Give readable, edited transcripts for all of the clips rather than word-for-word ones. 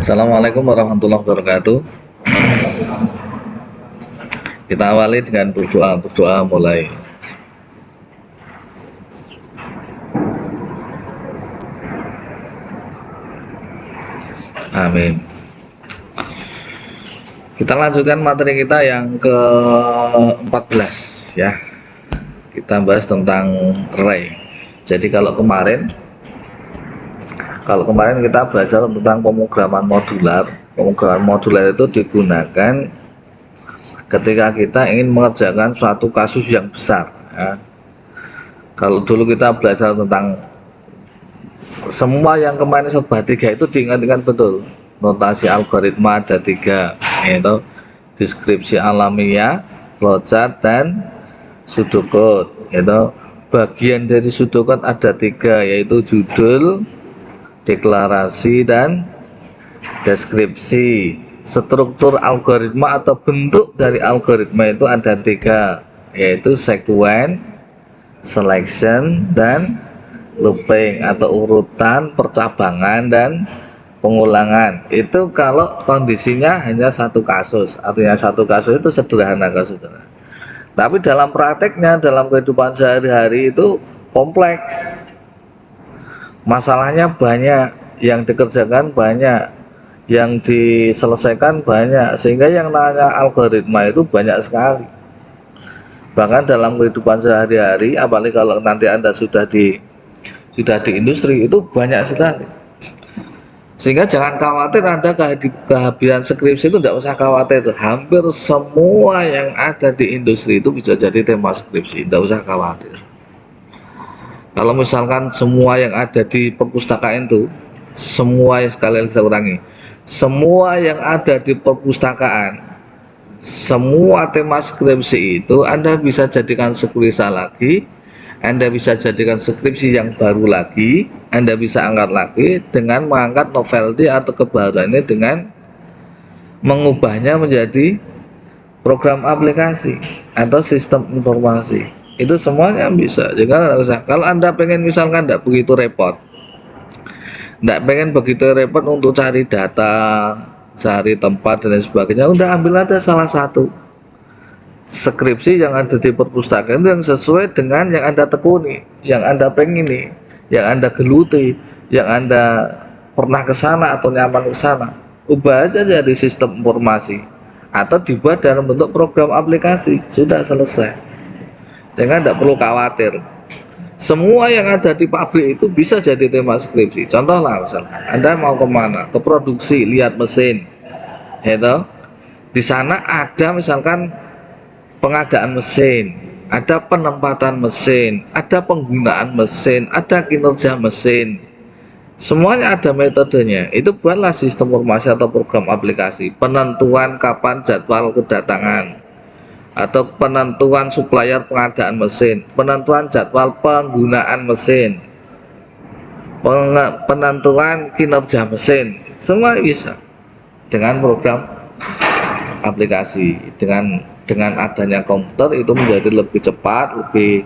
Assalamualaikum warahmatullahi wabarakatuh. Kita awali dengan berdoa mulai. Amin. Kita lanjutkan materi kita yang ke-14 ya. Kita bahas tentang array. Jadi kalau kemarin kita belajar tentang pemrograman modular. Pemrograman modular itu digunakan ketika kita ingin mengerjakan suatu kasus yang besar ya. Kalau dulu kita belajar tentang semua yang kemarin serba 3 itu diingat-ingat betul. Notasi algoritma ada 3, yaitu deskripsi alamiah, flowchart, dan pseudocode. Yaitu bagian dari pseudocode ada 3, yaitu judul, deklarasi, dan deskripsi. Struktur algoritma atau bentuk dari algoritma itu ada 3, yaitu sequence, selection, dan looping atau urutan, percabangan, dan pengulangan. Itu kalau kondisinya hanya satu kasus, artinya satu kasus itu sederhana kasus. Tapi dalam prakteknya, dalam kehidupan sehari-hari itu kompleks. Masalahnya banyak, yang dikerjakan banyak, yang diselesaikan banyak, sehingga yang namanya algoritma itu banyak sekali. Bahkan dalam kehidupan sehari-hari, apalagi kalau nanti Anda sudah di industri, itu banyak sekali. Sehingga jangan khawatir Anda kehabisan skripsi, itu tidak usah khawatir. Hampir semua yang ada di industri itu bisa jadi tema skripsi, tidak usah khawatir. Kalau misalkan semua yang ada di perpustakaan itu, semua yang sekali saya ulangi, semua yang ada di perpustakaan, semua tema skripsi itu Anda bisa jadikan skripsi lagi, Anda bisa jadikan skripsi yang baru lagi, Anda bisa angkat lagi dengan mengangkat novelty atau kebaruannya dengan mengubahnya menjadi program aplikasi atau sistem informasi. Itu semuanya bisa. Jadi kalau Anda pengen misalkan tidak begitu repot, tidak pengen begitu repot untuk cari data, cari tempat dan lain sebagainya, udah ambil aja salah satu skripsi yang ada di perpustakaan yang sesuai dengan yang Anda tekuni, yang Anda pengini, yang Anda geluti, yang Anda pernah ke sana atau nyaman ke sana. Ubah aja jadi sistem informasi atau dibuat dalam bentuk program aplikasi, sudah selesai. Jangan tidak perlu khawatir. Semua yang ada di pabrik itu bisa jadi tema skripsi. Contohlah misalnya, Anda mau kemana? Ke produksi, lihat mesin, itu di sana ada misalkan pengadaan mesin, ada penempatan mesin, ada penggunaan mesin, ada kinerja mesin. Semuanya ada metodenya. Itu buatlah sistem informasi atau program aplikasi. Penentuan kapan jadwal kedatangan, atau penentuan supplier pengadaan mesin, penentuan jadwal penggunaan mesin, penentuan kinerja mesin, semua bisa dengan program aplikasi. Dengan adanya komputer itu menjadi lebih cepat, lebih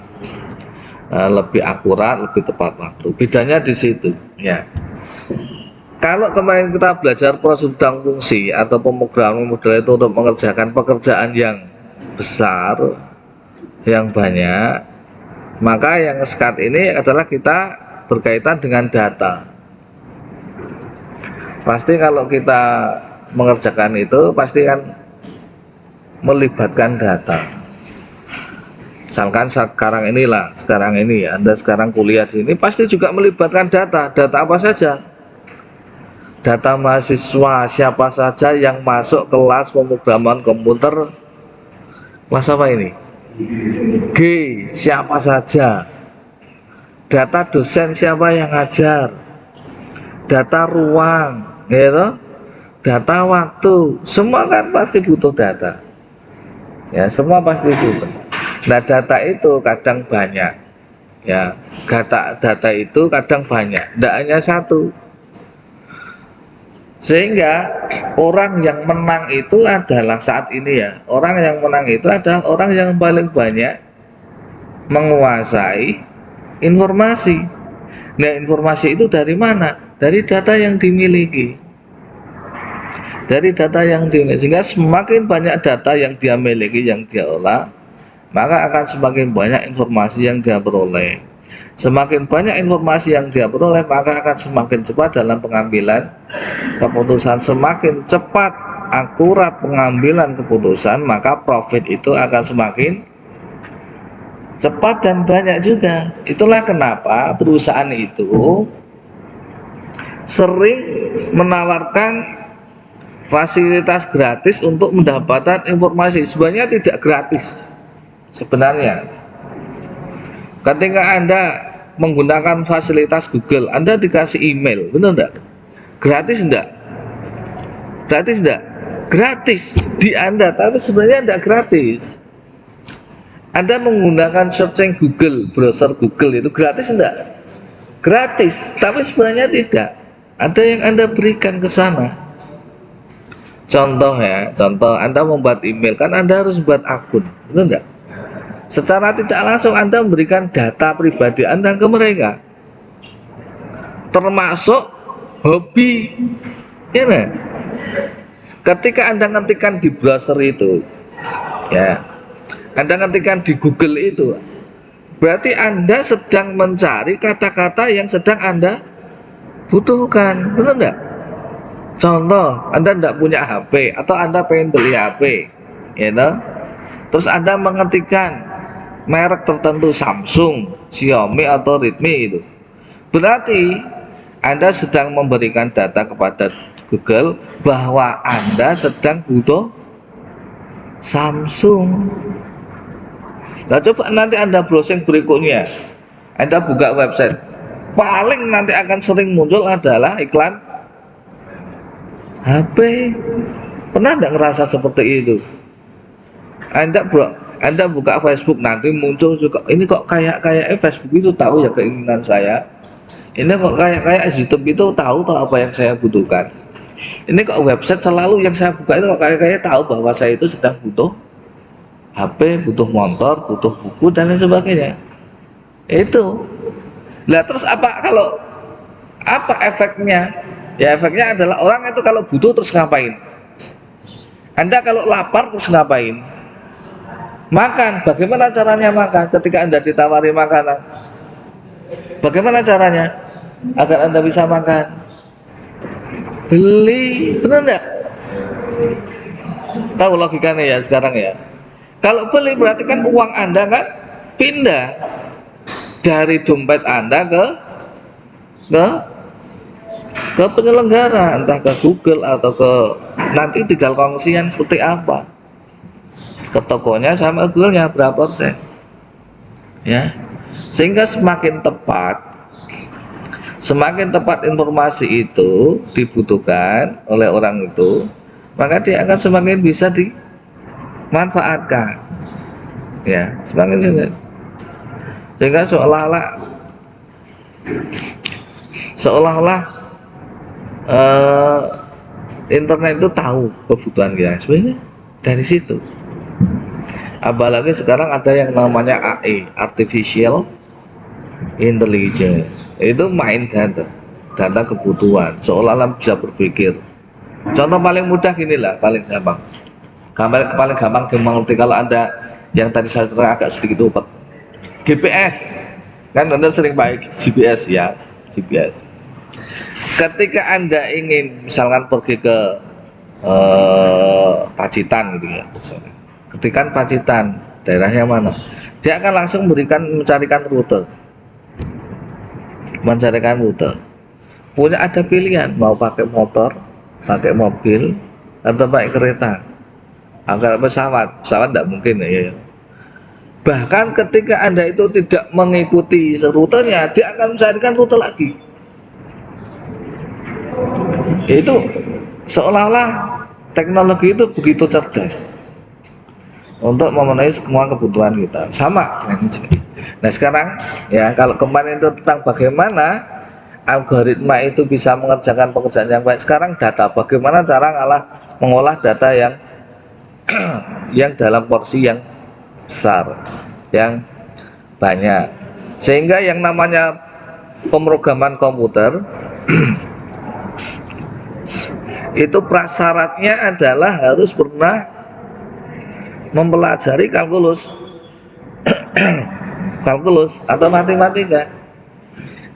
akurat, lebih tepat waktu. Bedanya di situ ya. Kalau kemarin kita belajar prosedur dan fungsi atau pemrograman model itu untuk mengerjakan pekerjaan yang besar, yang banyak, maka yang sekat ini adalah kita berkaitan dengan data. Pasti kalau kita mengerjakan itu pasti kan melibatkan data. Misalkan sekarang ini ya, Anda sekarang kuliah di sini pasti juga melibatkan data. Data apa saja? Data mahasiswa, siapa saja yang masuk kelas pemrograman komputer kelas apa ini? G, siapa saja? Data dosen, siapa yang ngajar? Data ruang, gitu? Data waktu, semua kan pasti butuh data. Ya, semua pasti butuh. Nah, data itu kadang banyak. Ya, data itu kadang banyak, tidak hanya satu. Sehingga orang yang menang itu adalah saat ini ya, orang yang menang itu adalah orang yang paling banyak menguasai informasi. Nah, informasi itu dari mana? Dari data yang dimiliki. dari data yang dimiliki. Sehingga semakin banyak data yang dia miliki, yang dia olah, maka akan semakin banyak informasi yang dia peroleh. Semakin banyak informasi yang dia peroleh, maka akan semakin cepat dalam pengambilan keputusan. Semakin cepat, akurat pengambilan keputusan, maka profit itu akan semakin cepat dan banyak juga. Itulah kenapa perusahaan itu sering menawarkan fasilitas gratis untuk mendapatkan informasi. Sebenarnya tidak gratis. Sebenarnya ketika Anda menggunakan fasilitas Google, Anda dikasih email, benar enggak? Gratis enggak? Gratis enggak? Gratis di Anda, tapi sebenarnya enggak gratis. Anda menggunakan searching Google, browser Google itu gratis enggak? Gratis, tapi sebenarnya tidak. Ada yang Anda berikan ke sana. Contoh ya, contoh Anda membuat email, kan Anda harus buat akun, benar enggak? Secara tidak langsung Anda memberikan data pribadi Anda ke mereka, termasuk hobi, ya kan? Ketika Anda ngetikkan di browser itu, ya, Anda ngetikkan di Google itu, berarti Anda sedang mencari kata-kata yang sedang Anda butuhkan, benar enggak? Contoh, Anda tidak punya HP atau Anda pengen beli HP, ya toh? Terus Anda mengetikkan merek tertentu, Samsung, Xiaomi atau Redmi itu, berarti Anda sedang memberikan data kepada Google bahwa Anda sedang butuh Samsung. Nah, coba nanti Anda browsing berikutnya, Anda buka website, paling nanti akan sering muncul adalah iklan HP. Pernah enggak ngerasa seperti itu? Anda buka Facebook, nanti muncul juga, ini kok kayak Facebook itu tahu ya keinginan saya, ini kok kayak YouTube itu tahu apa yang saya butuhkan, ini kok website selalu yang saya buka itu kok kayak tahu bahwa saya itu sedang butuh HP, butuh motor, butuh buku dan lain sebagainya. Itu lah, terus apa efeknya? Ya, efeknya adalah orang itu kalau butuh terus ngapain? Anda kalau lapar terus ngapain? Makan. Bagaimana caranya makan? Ketika Anda ditawari makanan, bagaimana caranya agar Anda bisa makan? Beli, benar enggak? Tahu logikanya ya sekarang ya. Kalau beli berarti kan uang Anda kan pindah dari dompet Anda ke penyelenggara, entah ke Google atau ke, nanti tinggal kongsian seperti apa, ke tokonya sama Google-nya berapa persen, ya. Sehingga semakin tepat informasi itu dibutuhkan oleh orang itu, maka dia akan semakin bisa dimanfaatkan, ya, semakin bisa. Sehingga seolah-olah internet itu tahu kebutuhan kita, sebenarnya dari situ. Apalagi sekarang ada yang namanya AI, Artificial Intelligence, itu main data kebutuhan, seolah-olah bisa berpikir. Contoh paling mudah gini lah, paling gampang dimengerti kalau Anda yang tadi saya terang agak sedikit upet. GPS, kan Anda sering pakai GPS ya, GPS. Ketika Anda ingin misalkan pergi ke Pacitan gitu ya, ketikan Pacitan, daerahnya mana, dia akan langsung mencarikan rute, punya ada pilihan mau pakai motor, pakai mobil, atau pakai kereta, agar pesawat tidak mungkin ya. Bahkan ketika Anda itu tidak mengikuti rutenya, dia akan mencarikan rute lagi. Itu seolah-olah teknologi itu begitu cerdas untuk memenuhi semua kebutuhan kita, sama dengan ini. Nah sekarang ya, kalau kemarin itu tentang bagaimana algoritma itu bisa mengerjakan pekerjaan yang baik, sekarang data, bagaimana cara mengolah data yang dalam porsi yang besar, yang banyak, sehingga yang namanya pemrograman komputer itu prasyaratnya adalah harus pernah mempelajari kalkulus kalkulus atau matematika.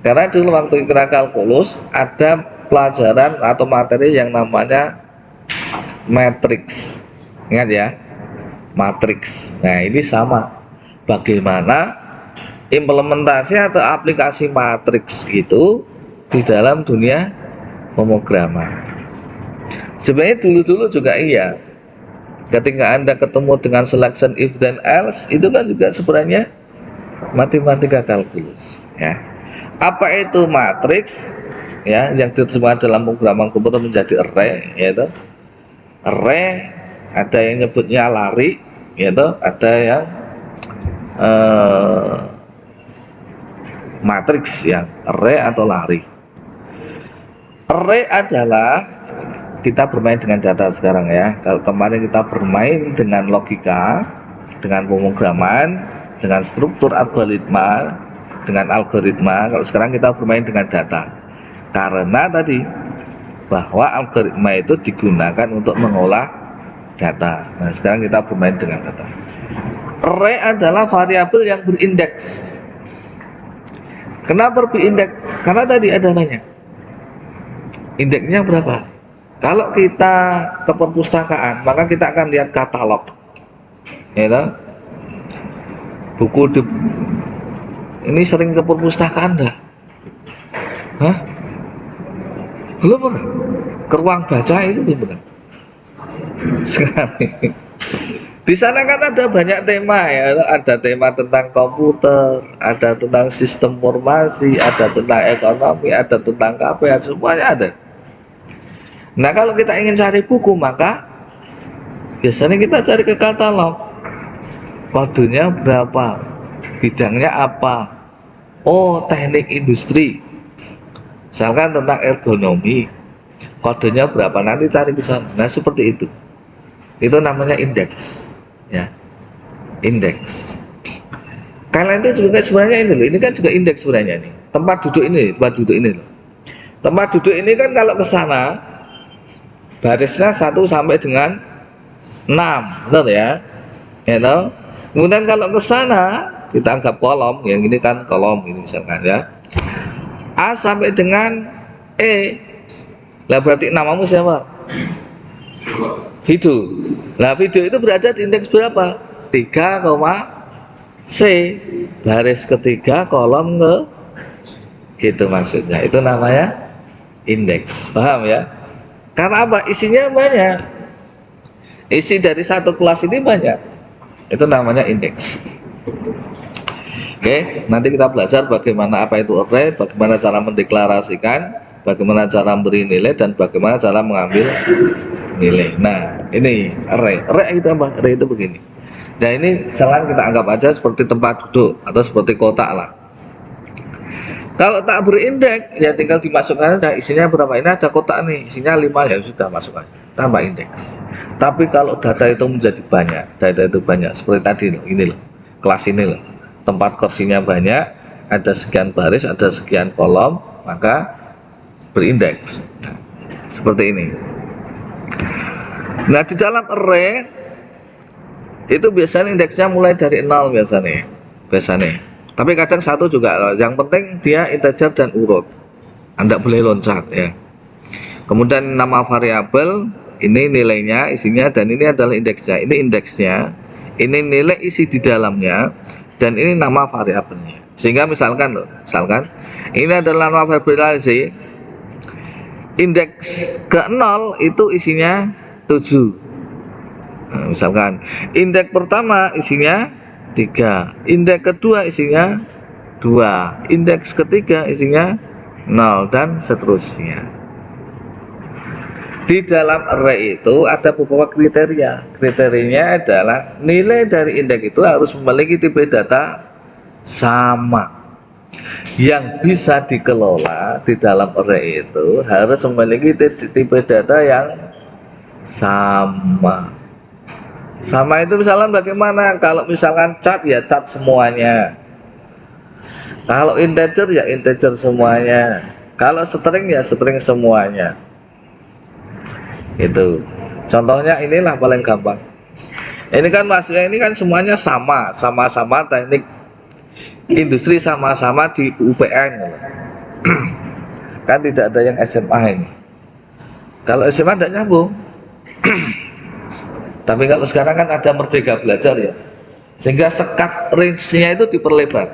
Karena dulu waktu kira kalkulus ada pelajaran atau materi yang namanya matriks. Ingat ya, matriks. Nah, ini sama. Bagaimana implementasi atau aplikasi matriks itu di dalam dunia pemrograman. Sebenarnya dulu-dulu juga iya. Ketika Anda ketemu dengan selection if then else, itu kan juga sebenarnya matematika kalkulus, ya. Apa itu matriks? Ya, yang diterjemahkan dalam pemrograman komputer menjadi array, yaitu array, ada yang nyebutnya lari, yaitu ada yang matriks, yang array atau lari. Array adalah kita bermain dengan data sekarang ya. Kalau kemarin kita bermain dengan logika, dengan pemrograman, dengan struktur algoritma, kalau sekarang kita bermain dengan data. Karena tadi bahwa algoritma itu digunakan untuk mengolah data. Nah, sekarang kita bermain dengan data. Array adalah variabel yang berindeks. Kenapa berindeks? Karena tadi ada banyak. Indeksnya berapa? Kalau kita ke perpustakaan, maka kita akan lihat katalog, ya, buku ini sering ke perpustakaan dah? Hah? Belum pernah? Ke ruang baca itu belum pernah? Sekali. Di sana kan ada banyak tema ya, ada tema tentang komputer, ada tentang sistem informasi, ada tentang ekonomi, ada tentang KPR, semuanya ada. Nah, kalau kita ingin cari buku, maka biasanya kita cari ke katalog. Kodenya berapa? Bidangnya apa? Oh, teknik industri. Misalkan tentang ergonomi. Kodenya berapa? Nanti cari ke sana. Nah, seperti itu. Itu namanya indeks. Ya. Indeks. Kalian itu juga sebenarnya ini loh. Ini kan juga indeks sebenarnya nih. Tempat duduk ini loh. Tempat duduk ini kan kalau ke sana barisnya 1 sampai dengan 6, betul ya? Ya toh? Kemudian kalau ke sana kita anggap kolom, yang ini kan kolom ini misalkan ya. A sampai dengan E. Lah berarti namamu siapa? Video. Nah, video itu berada di indeks berapa? 3, C. Baris ketiga kolom ke gitu maksudnya. Itu namanya indeks. Paham ya? Karena apa? Isinya banyak. Isi dari satu kelas ini banyak. Itu namanya indeks. Oke, nanti kita belajar bagaimana apa itu array, bagaimana cara mendeklarasikan, bagaimana cara memberi nilai, dan bagaimana cara mengambil nilai. Nah, ini array. Array itu apa? Array itu begini. Nah, ini selain kita anggap aja seperti tempat duduk atau seperti kotak lah. Kalau tak berindeks, ya tinggal dimasukkan aja isinya berapa. Ini ada kotak nih, isinya 5, ya sudah masukkan, tambah indeks. Tapi kalau data itu menjadi banyak, data itu banyak, seperti tadi loh, ini loh, kelas ini loh, tempat kursinya banyak, ada sekian baris, ada sekian kolom, maka berindeks. Nah, seperti ini. Nah, di dalam array itu biasanya indeksnya mulai dari 0 biasanya. Tapi kadang 1 juga, yang penting dia integer dan urut. Anda boleh loncat ya. Kemudian nama variabel, ini nilainya, isinya, dan ini adalah indeksnya. Ini indeksnya, ini nilai isi di dalamnya, dan ini nama variabelnya. Sehingga misalkan ini adalah nama variabel isi. Indeks ke 0 itu isinya 7. Nah, misalkan indeks pertama isinya 3, indeks kedua isinya 2, indeks ketiga isinya 0, dan seterusnya. Di dalam array itu ada beberapa kriteria. Kriterianya adalah nilai dari indeks itu harus memiliki tipe data sama. Yang bisa dikelola di dalam array itu harus memiliki tipe data yang sama. Sama itu misalnya bagaimana? Kalau misalkan cat, ya cat semuanya. Kalau integer, ya integer semuanya. Kalau string, ya string semuanya. Itu contohnya, inilah paling gampang. Ini kan maksudnya ini kan semuanya sama-sama teknik industri, sama-sama di UPN kan tidak ada yang SMA ini. Kalau SMA tidak nyambung. Tapi kalau sekarang kan ada Merdeka Belajar ya, sehingga sekat range-nya itu diperlebar.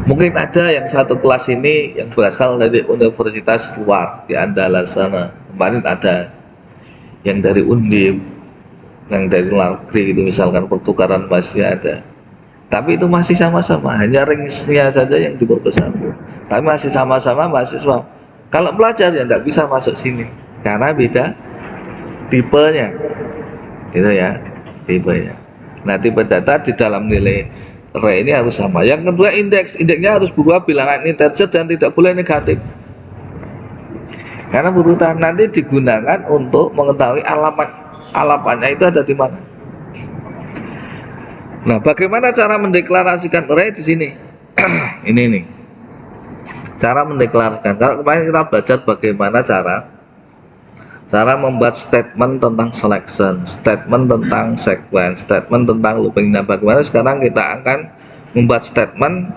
Mungkin ada yang satu kelas ini yang berasal dari universitas luar di Andalas sana, kemarin ada yang dari Undip, yang dari luar negeri itu, misalkan pertukaran masih ada. Tapi itu masih sama-sama, hanya range-nya saja yang diperbesar. Tapi masih sama-sama mahasiswa. Kalau pelajar ya tidak bisa masuk sini karena beda tipenya, itu ya, tipenya. Nah, tipe data di dalam nilai array ini harus sama. Yang kedua, indeksnya harus berupa bilangan integer dan tidak boleh negatif. Karena urutan nanti digunakan untuk mengetahui alamatnya itu ada di mana. Nah, bagaimana cara mendeklarasikan array di sini? Ini nih. Cara mendeklarasikan. Kalau kemarin kita belajar bagaimana cara membuat statement tentang selection, statement tentang sequence, statement tentang looping. Nah, bagaimana sekarang kita akan membuat statement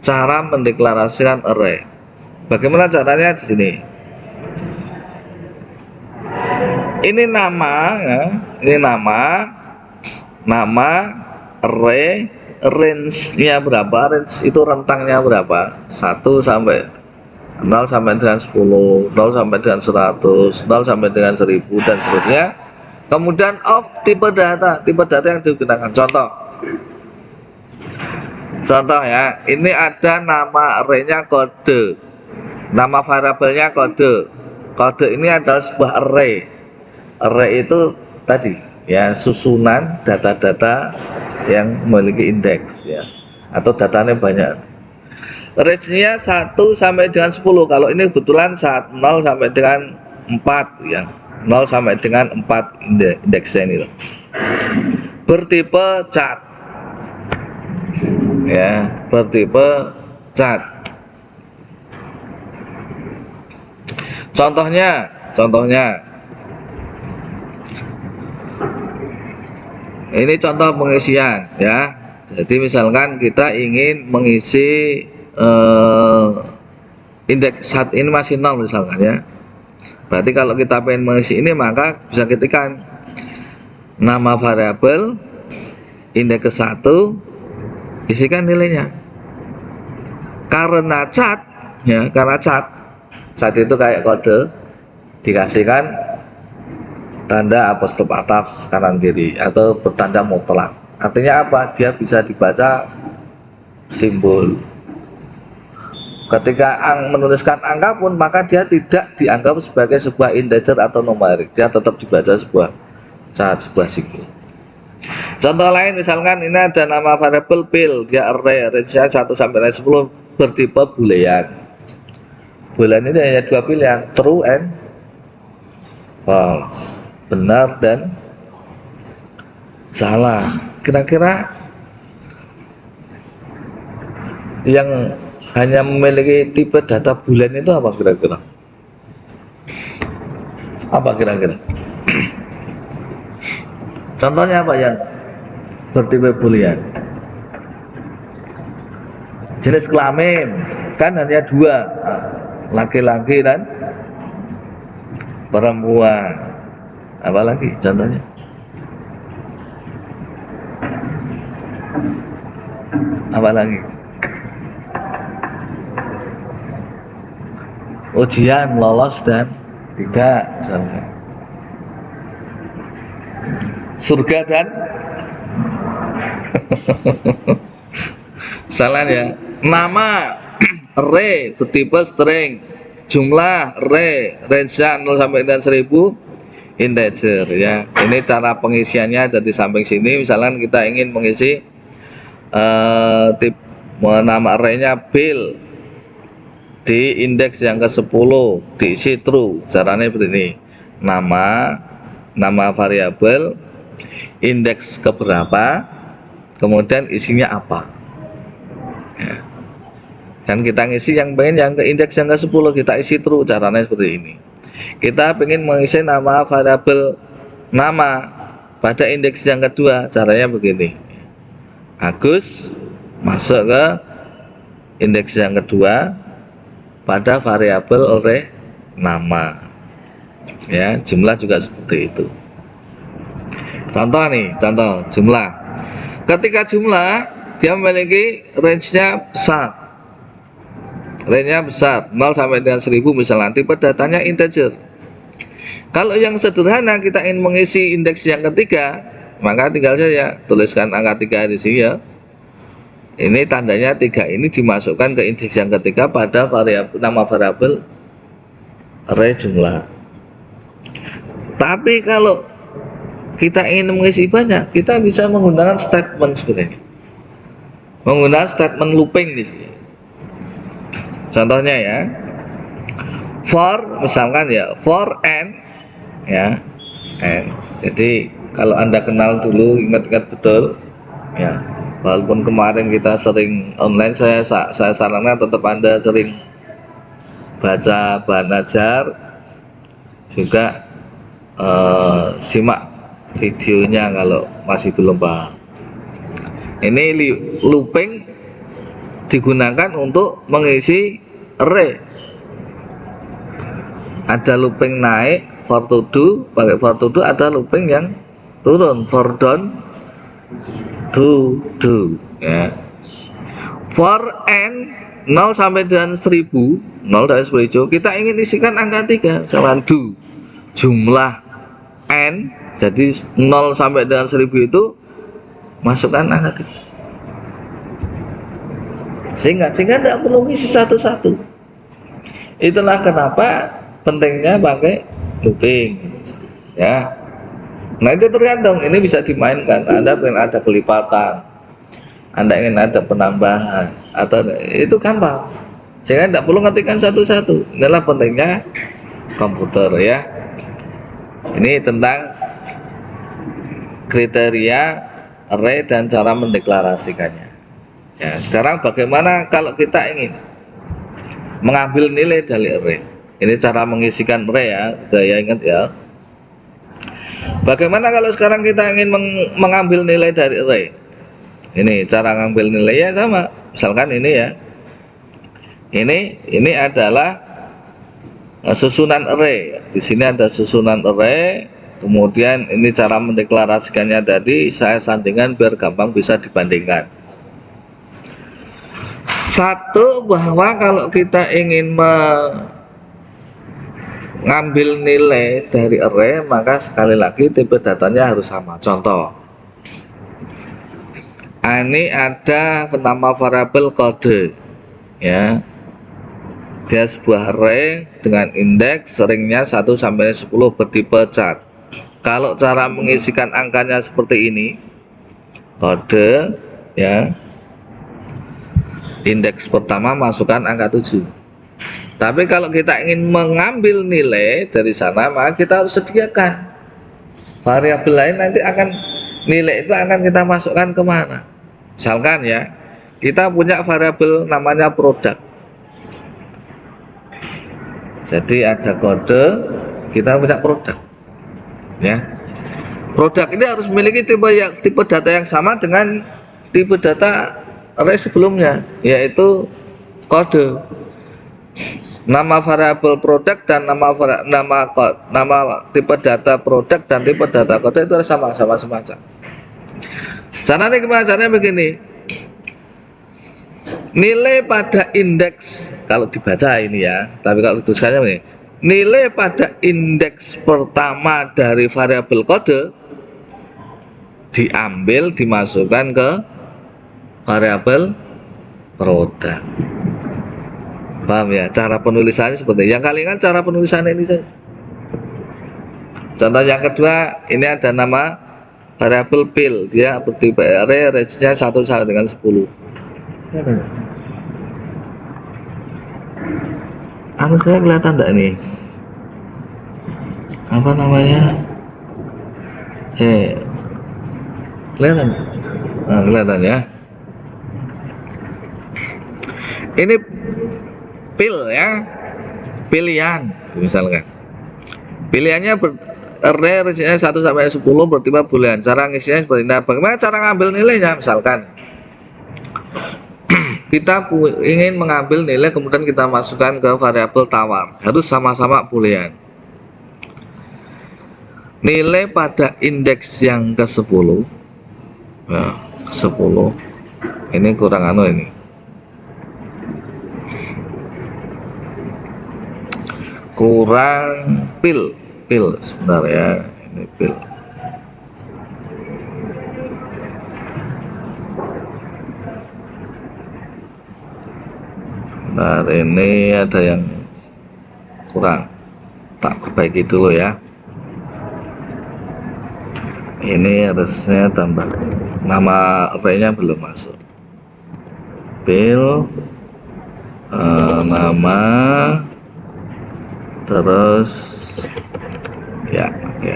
cara mendeklarasikan array. Bagaimana caranya di sini? Ini nama ya, ini nama array, range-nya berapa? Range itu rentangnya berapa? 1 sampai 0 sampai dengan 10, 0 sampai dengan 100, 0 sampai dengan 1000 dan seterusnya. Kemudian of tipe data yang digunakan. Contoh ya, ini ada nama array-nya kode, nama variabelnya kode. Kode ini adalah sebuah array. Array itu tadi ya, susunan data-data yang memiliki indeks ya, atau datanya banyak. Range-nya 1 sampai dengan 10. Kalau ini kebetulan 0 sampai dengan 4 ya. 0 sampai dengan 4 indeksnya ini loh. Bertipe cat. Ya, bertipe cat. Contohnya ini contoh pengisian ya. Jadi misalkan kita ingin mengisi indeks saat ini masih 0 misalkan ya. Berarti kalau kita pengen mengisi ini, maka bisa ketikkan nama variabel indeks ke 1, isikan nilainya. Karena cat ya, karena cat itu kayak kode, dikasihkan tanda apostrof atas kanan kiri atau bertanda mutlak. Artinya apa? Dia bisa dibaca simbol. Ketika menuliskan angka pun, maka dia tidak dianggap sebagai sebuah integer atau numerik, dia tetap dibaca sebuah simbol. Contoh lain, misalkan ini ada nama variabel pil, dia array, range-nya 1 sampai 10, bertipe boolean. Boolean ini hanya 2 pilihan, true and false, benar dan salah. Kira-kira yang hanya memiliki tipe data bulan itu apa kira-kira? Contohnya apa yang bertipe boolean? Jenis kelamin kan hanya 2, laki-laki dan perempuan. Apalagi contohnya? Apalagi? Ujian, lolos dan tidak, misalnya. Surga dan salah ya. Nama array bertipe string, jumlah array range-nya 0 sampai dengan 1000, integer ya. Ini cara pengisiannya ada di samping sini. Misalkan kita ingin mengisi nama array-nya bill di indeks yang ke-10, diisi true. Caranya begini, nama variabel, indeks keberapa, kemudian isinya apa ya. Dan kita ngisi yang pengen yang ke indeks yang ke-10, kita isi true. Caranya seperti ini. Kita ingin mengisi nama variabel nama pada indeks yang kedua. Caranya begini. Agus masuk ke indeks yang kedua pada variabel array nama. Ya, jumlah juga seperti itu. Contoh nih, contoh jumlah. Ketika jumlah dia memiliki range-nya besar. Range-nya besar, 0 sampai dengan 1000 misalnya, tipe datanya integer. Kalau yang sederhana kita ingin mengisi indeks yang ketiga, maka tinggal saja tuliskan angka 3 di sini ya. Ini tandanya 3 ini dimasukkan ke indeks yang ketiga pada variabel nama variabel array jumlah. Tapi kalau kita ingin mengisi banyak, kita bisa menggunakan statement sebenarnya. Menggunakan statement looping di sini. Contohnya ya, for misalkan ya, for n ya, n. Jadi kalau Anda kenal dulu, ingat-ingat betul ya. Walaupun kemarin kita sering online, saya sarankan tetap Anda sering baca bahan ajar, juga simak videonya kalau masih belum paham. Ini looping digunakan untuk mengisi array. Ada looping naik for to do, pakai for to do, ada looping yang turun for down to do ya. For n 0 sampai dengan 1000, 0 dari 1000, kita ingin isikan angka 3, misalkan do jumlah n, jadi 0 sampai dengan 1000 itu masukkan angka 3, sehingga tidak perlu isi satu-satu. Itulah kenapa pentingnya pakai looping ya. Nah itu tergantung, ini bisa dimainkan. Anda ingin ada kelipatan, Anda ingin ada penambahan, atau itu gampang, sehingga tidak perlu ngetikkan satu-satu. Inilah pentingnya komputer ya. Ini tentang kriteria array dan cara mendeklarasikannya ya. Sekarang bagaimana kalau kita ingin mengambil nilai dari array? Ini cara mengisikan array ya, saya ingat ya. Bagaimana kalau sekarang kita ingin mengambil nilai dari array? Ini cara ngambil nilai ya sama. Misalkan ini ya, ini adalah susunan array. Di sini ada susunan array. Kemudian ini cara mendeklarasikannya tadi saya sandingkan biar gampang bisa dibandingkan. Satu, bahwa kalau kita ingin mengambil nilai dari array, maka sekali lagi tipe datanya harus sama. Contoh, ini ada nama variabel kode ya. Dia sebuah array dengan indeks ringnya 1 sampai 10 bertipe chart. Kalau cara mengisikan angkanya seperti ini, kode ya, indeks pertama masukkan angka 7. Tapi kalau kita ingin mengambil nilai dari sana, maka kita harus sediakan variabel lain, nanti akan nilai itu akan kita masukkan kemana. Misalkan ya, kita punya variabel namanya produk. Jadi ada kode, kita punya produk ya. Produk ini harus memiliki tipe data yang sama dengan tipe data array sebelumnya, yaitu kode. Nama variabel produk dan nama tipe data produk dan tipe data kode itu sama-sama semacam. Caranya gimana? Caranya begini. Nilai pada indeks, kalau dibaca ini ya, tapi kalau dituliskannya begini, nilai pada indeks pertama dari variabel kode diambil, dimasukkan ke variabel produk. Paham ya? Cara penulisannya seperti yang kali kan cara penulisan ini saja. Contoh yang kedua, ini ada nama variabel pil, dia bertipe array, range-nya 1 sampai dengan 10. Anu saya kelihatan enggak nih? Apa namanya? Kelihatan? Nah, kelihatan ya. Ini pil ya, pilihan misalkan. Pilihannya array isinya 1 sampai 10 bertipe boolean. Cara ngisinya seperti ini. Nah, bagaimana cara ngambil nilainya? Misalkan kita ingin mengambil nilai kemudian kita masukkan ke variabel tawar, harus sama-sama boolean. Nilai pada indeks yang ke-10 ya, 10 ini kurang ini kurang pil sebentar ya, ini pil. Nah, ini ada yang kurang, tak perbaiki dulu ya. Ini harusnya tambah nama array-nya belum masuk. Pil nama terus ya, oke.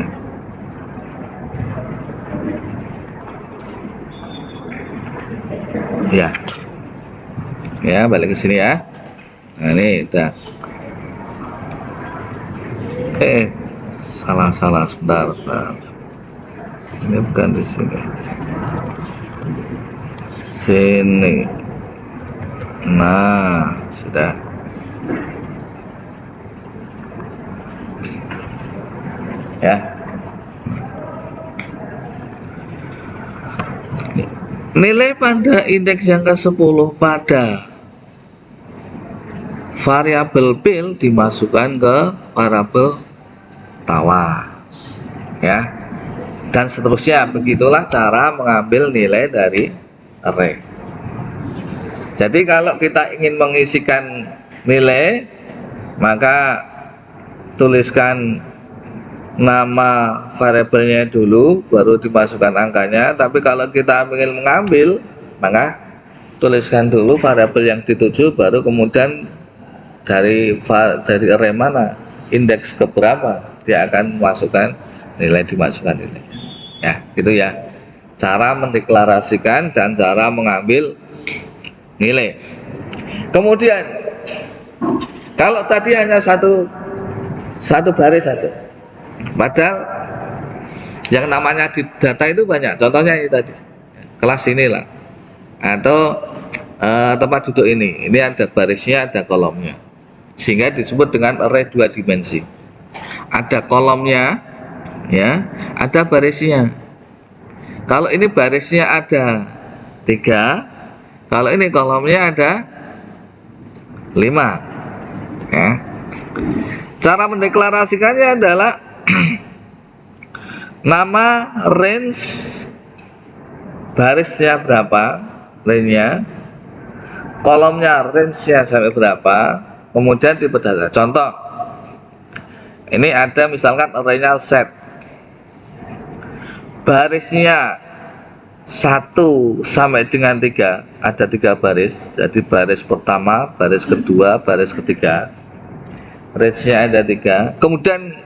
Ya, balik ke sini ya. Nah, ini udah. Salah sebentar. Ini bukan di sini. Sini. Nah, sudah. Ya. Nilai pada indeks yang ke-10 pada variabel pil dimasukkan ke variabel tawar ya, dan seterusnya. Begitulah cara mengambil nilai dari array. Jadi kalau kita ingin mengisikan nilai, maka tuliskan nama variabelnya dulu baru dimasukkan angkanya. Tapi kalau kita ingin mengambil, maka tuliskan dulu variabel yang dituju, baru kemudian dari array mana, indeks keberapa dia akan masukkan nilai, dimasukkan nilai ya, gitu ya, cara mendeklarasikan dan cara mengambil nilai. Kemudian kalau tadi hanya satu baris saja, padahal yang namanya di data itu banyak. Contohnya ini tadi, kelas inilah, atau tempat duduk ini ada barisnya, ada kolomnya, sehingga disebut dengan array 2 dimensi. Ada kolomnya ya, ada barisnya. Kalau ini barisnya ada 3, kalau ini kolomnya ada 5 ya. Cara mendeklarasikannya adalah nama range barisnya berapa, range-nya, kolomnya range-nya sampai berapa, kemudian tipe data. Contoh, ini ada misalkan array-nya set, barisnya 1 sampai dengan 3, ada 3 baris. Jadi baris pertama, baris kedua, baris ketiga, range-nya ada 3. Kemudian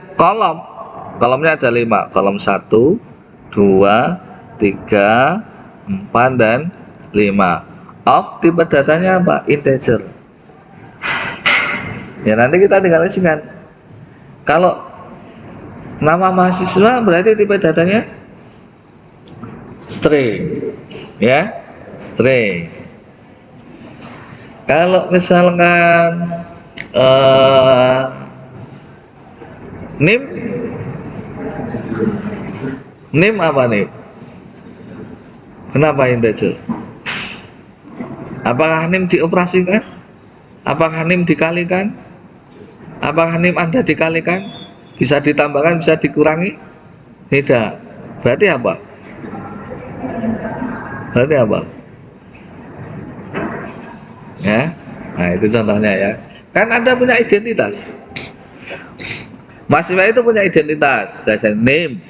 kolomnya ada 5, kolom 1, 2, 3, 4 dan 5. Of tipe datanya apa? Integer. Ya, nanti kita tinggal isikan. Kalau nama mahasiswa berarti tipe datanya string ya, string. Kalau misalkan nim apa nih? Kenapa integer? Apakah nim dioperasikan? Apakah nim dikalikan? Apakah nim Anda dikalikan? Bisa ditambahkan, bisa dikurangi? Tidak. Berarti apa? Ya. Nah, itu contohnya ya. Kan Anda punya identitas. Mahasiswa itu punya identitas, dasar name,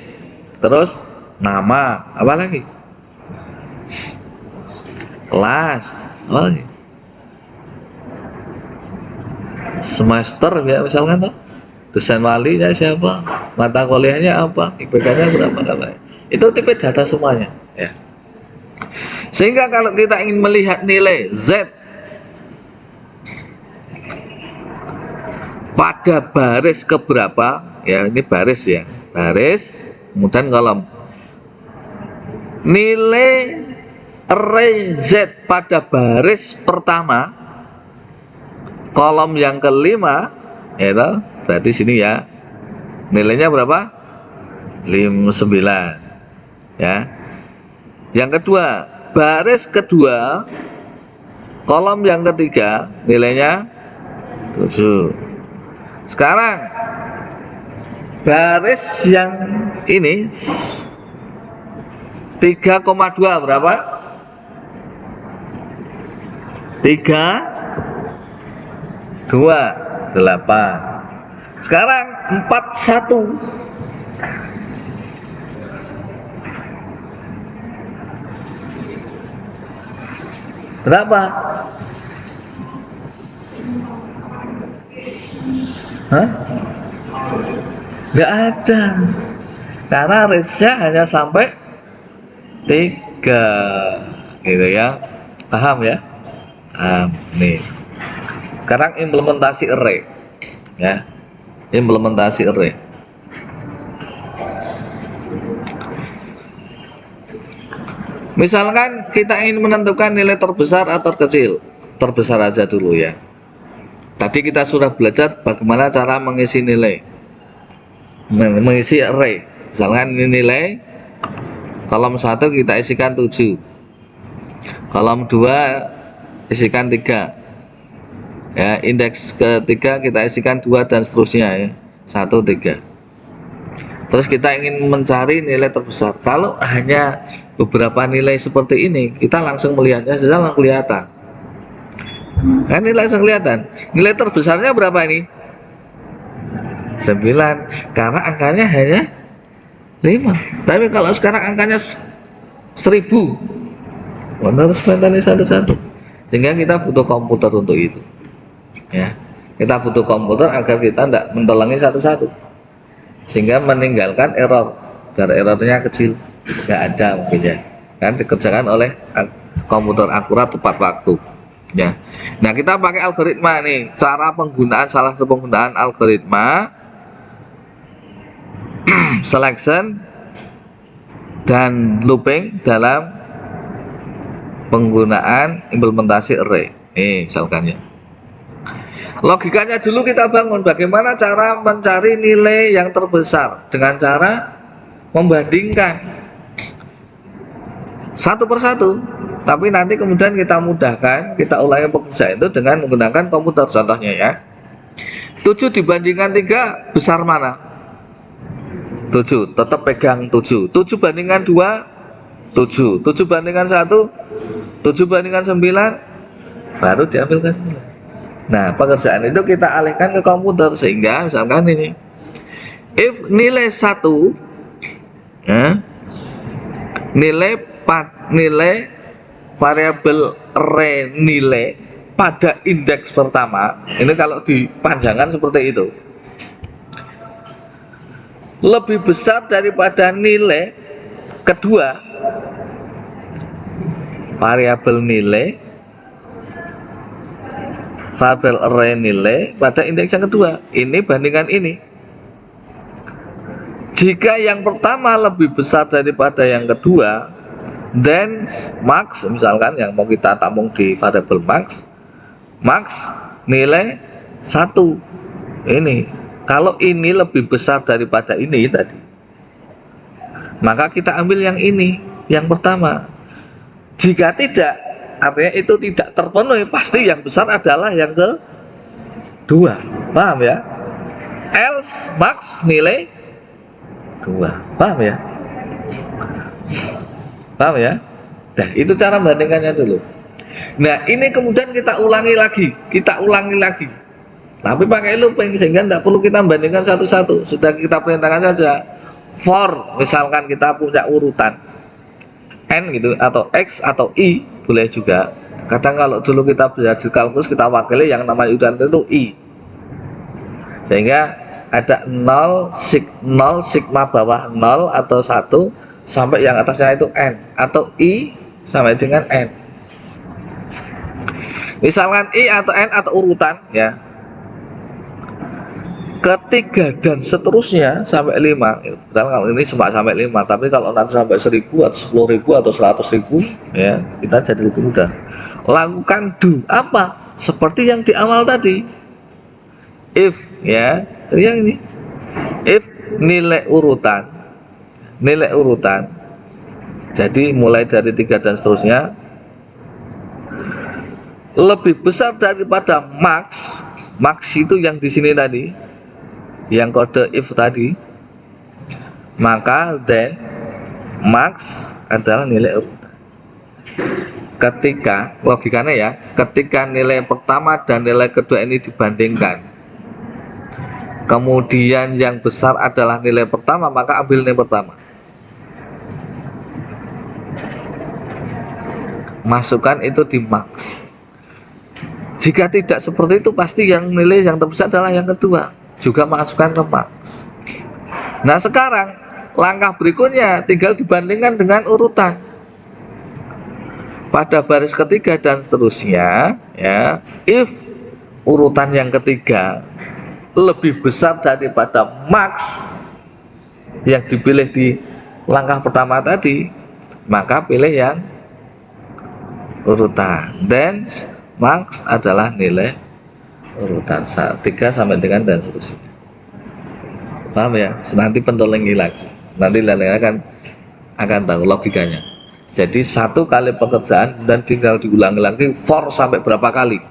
terus nama, apa lagi? Kelas, apa lagi? Semester ya, misalkan tuh. Dosen walinya siapa, mata kuliahnya apa, IPK-nya berapa, itu tipe data semuanya ya. Sehingga kalau kita ingin melihat nilai Z pada baris keberapa, ya, ini baris ya, baris, kemudian kolom. Nilai array Z pada baris pertama, kolom yang kelima, ya itu, berarti sini ya, nilainya berapa? 59 ya. Yang kedua, baris kedua, kolom yang ketiga, nilainya 7. Sekarang baris yang ini 3,2 berapa? 3,28. Sekarang 41. Berapa? Hah? Nggak ada. Karena range-nya hanya sampai 3. Gitu ya. Paham ya? Nih. Sekarang implementasi array. Ya. Implementasi array. Misalkan kita ingin menentukan nilai terbesar atau terkecil, terbesar aja dulu ya. Tadi kita sudah belajar bagaimana cara mengisi nilai, mengisi array. Misalkan ini nilai, kolom 1 kita isikan 7, kolom 2 isikan 3, ya, indeks ketiga kita isikan 2 dan seterusnya ya, 1, 3. Terus kita ingin mencari nilai terbesar. Kalau hanya beberapa nilai seperti ini, kita langsung melihatnya sudah langsung kelihatan. Kan nilai langsung kelihatan. Nilai terbesarnya berapa ini? 9, karena angkanya hanya 5. Tapi kalau sekarang angkanya 1000, harus ini satu-satu. Sehingga kita butuh komputer untuk itu. Ya, kita butuh komputer agar kita tidak mentolangi satu-satu, sehingga meninggalkan error, biar errornya kecil, nggak ada mungkin ya, kan dikerjakan oleh komputer akurat tepat waktu ya. Nah, kita pakai algoritma nih, cara penggunaan, salah satu penggunaan algoritma selection dan looping dalam penggunaan implementasi array. Nih misalkan ya, logikanya dulu kita bangun bagaimana cara mencari nilai yang terbesar dengan cara membandingkan satu persatu. Tapi nanti kemudian kita mudahkan, kita ulangi pekerjaan itu dengan menggunakan komputer. Contohnya ya, 7 dibandingkan 3 besar mana? 7, tetap pegang 7. 7 bandingkan 2, 7. 7 bandingkan 1, 7 bandingkan 9, baru diambil ke 9. Nah, pekerjaan itu kita alihkan ke komputer, sehingga misalkan ini, if nilai 1 ya, nilai variabel array nilai pada indeks pertama, ini kalau dipanjangkan seperti itu, lebih besar daripada nilai kedua, variabel array nilai pada indeks yang kedua, ini bandingkan ini. Jika yang pertama lebih besar daripada yang kedua, then max, misalkan yang mau kita tampung di variabel max nilai 1. Ini kalau ini lebih besar daripada ini tadi, maka kita ambil yang ini, yang pertama. Jika tidak, artinya itu tidak terpenuhi, pasti yang besar adalah yang kedua. Paham ya? Else max nilai 2. Paham ya? Paham ya? Nah, itu cara bandingkannya dulu. Nah, ini kemudian kita ulangi lagi. Tapi pakai looping, sehingga tidak perlu kita bandingkan satu-satu. Sudah kita perintahkan saja. For, misalkan kita punya urutan N gitu, atau X atau Y, boleh juga. Kadang kalau dulu kita belajar di kalkulus, kita wakili yang namanya urutan itu I. Sehingga ada 0 sigma bawah 0 atau 1 sampai yang atasnya itu N, atau I sampai dengan N. Misalkan I atau N atau urutan ya, ketiga dan seterusnya sampai 5. Kalau ini sampai 5, tapi kalau nanti sampai 1000 atau 10.000 atau 100.000 ya, kita jadi lebih mudah. Lakukan do apa? Seperti yang di awal tadi. If ya, yang ini. If nilai urutan. Jadi mulai dari 3 dan seterusnya lebih besar daripada max. Max itu yang di sini tadi, yang kode if tadi, maka then max adalah nilai urutan. Ketika logikanya ya, ketika nilai pertama dan nilai kedua ini dibandingkan, kemudian yang besar adalah nilai pertama, maka ambil nilai pertama, masukkan itu di max. Jika tidak seperti itu, pasti yang nilai yang terbesar adalah yang kedua, juga masukkan ke max. Nah sekarang langkah berikutnya tinggal dibandingkan dengan urutan pada baris ketiga dan seterusnya ya. If urutan yang ketiga lebih besar daripada max yang dipilih di langkah pertama tadi, maka pilih yang urutan. Then max adalah nilai urutan 3 sampai dengan dan seterusnya. Paham ya? Nanti pentolengi lagi. Nanti kalian akan tahu logikanya. Jadi satu kali pekerjaan dan tinggal diulangi lagi for sampai berapa kali.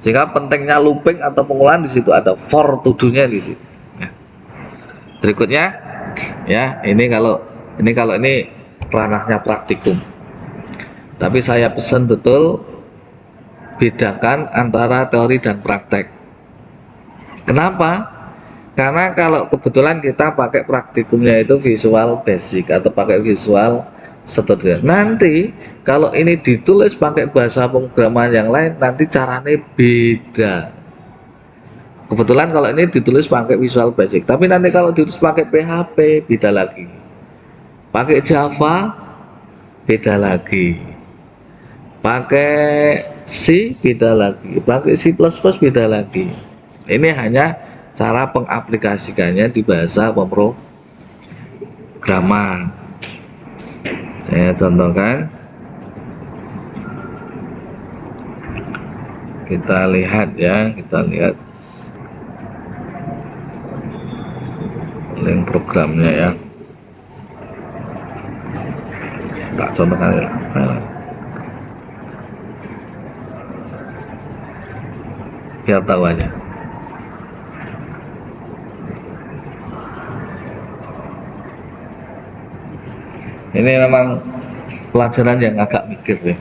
Sehingga pentingnya looping atau pengolahan di situ ada for to do-nya di situ. Ya. Berikutnya ya, ini kalau ini ranahnya praktikum. Tapi saya pesan betul bedakan antara teori dan praktek. Kenapa? Karena kalau kebetulan kita pakai praktikumnya itu visual basic atau pakai visual studio, nanti kalau ini ditulis pakai bahasa pemrograman yang lain, nanti caranya beda. Kebetulan kalau ini ditulis pakai visual basic, tapi nanti kalau ditulis pakai PHP beda lagi, pakai Java beda lagi, pakai C beda lagi, pakai C++ beda lagi. Ini hanya cara pengaplikasikannya di bahasa pemrograman. Saya contohkan, kita lihat link programnya ya. Tak contohkan ya. Biar tahu aja. Ini memang pelajaran yang agak mikir ya,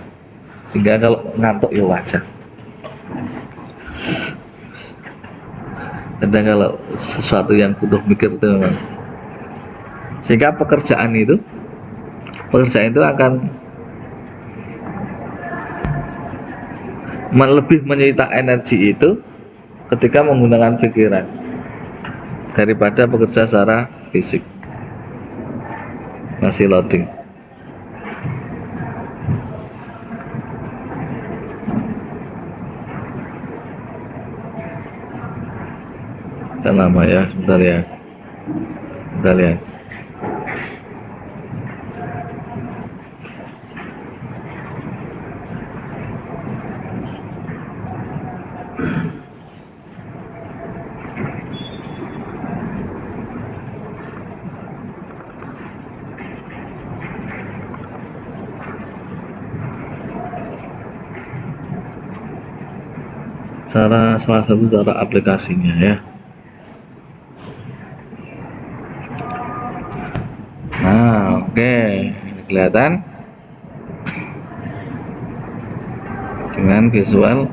sehingga kalau ngantuk ya wajar. Kadang kalau sesuatu yang butuh mikir itu memang, sehingga pekerjaan itu akan lebih menyita energi itu ketika menggunakan pikiran daripada bekerja secara fisik. Masih loading. Kan lama ya, sebentar ya. Kita lihat. Salah satu cara aplikasinya ya. Nah, oke. Kelihatan dengan visual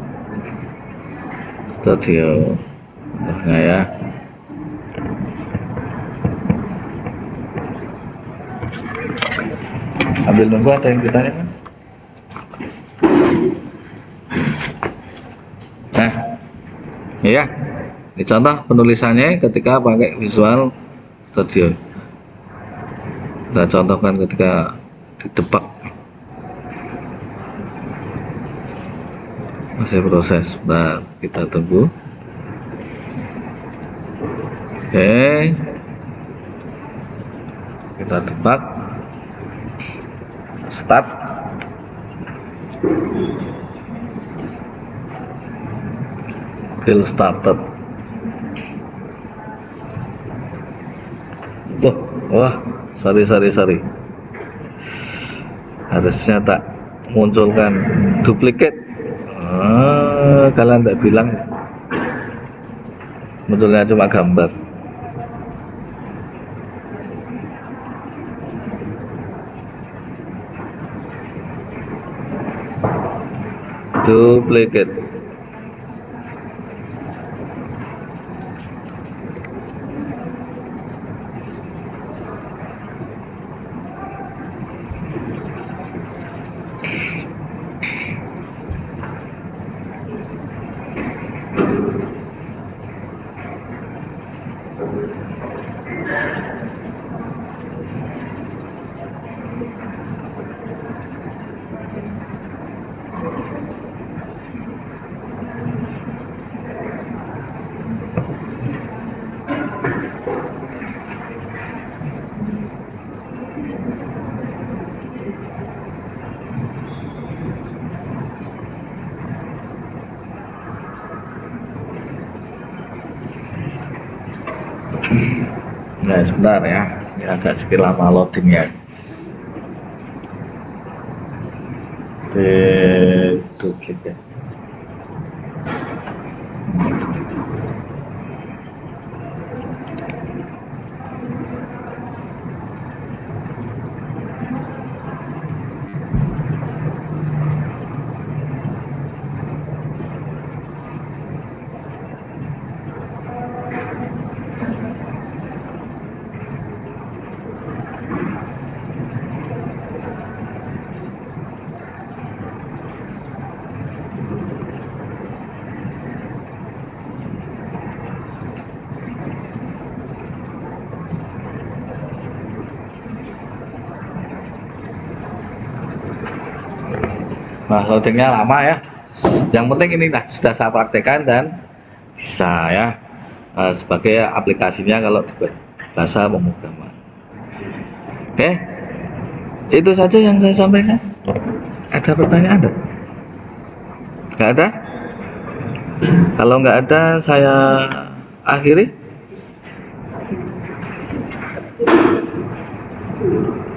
studio. Nah ya. Ambil nunggu ada yang ditanya kan? Nah, ya, ini contoh penulisannya ketika pakai Visual Studio. Kita contohkan ketika didebak. Masih proses. Nah, kita tunggu. Oke, kita debug, start. Build started. Wah, sorry. Harusnya tak munculkan duplikat. Kalian tak bilang munculnya cuma gambar. Duplikat. Nah, sebentar ya, ini agak sedikit lama loadingnya. Duplikat. Nah, loadingnya lama ya. Yang penting ini lah sudah saya praktekkan dan bisa ya sebagai aplikasinya kalau di bahasa pemrograman. Oke, itu saja yang saya sampaikan. Ada pertanyaan ada? Nggak ada? Kalau nggak ada, saya akhiri.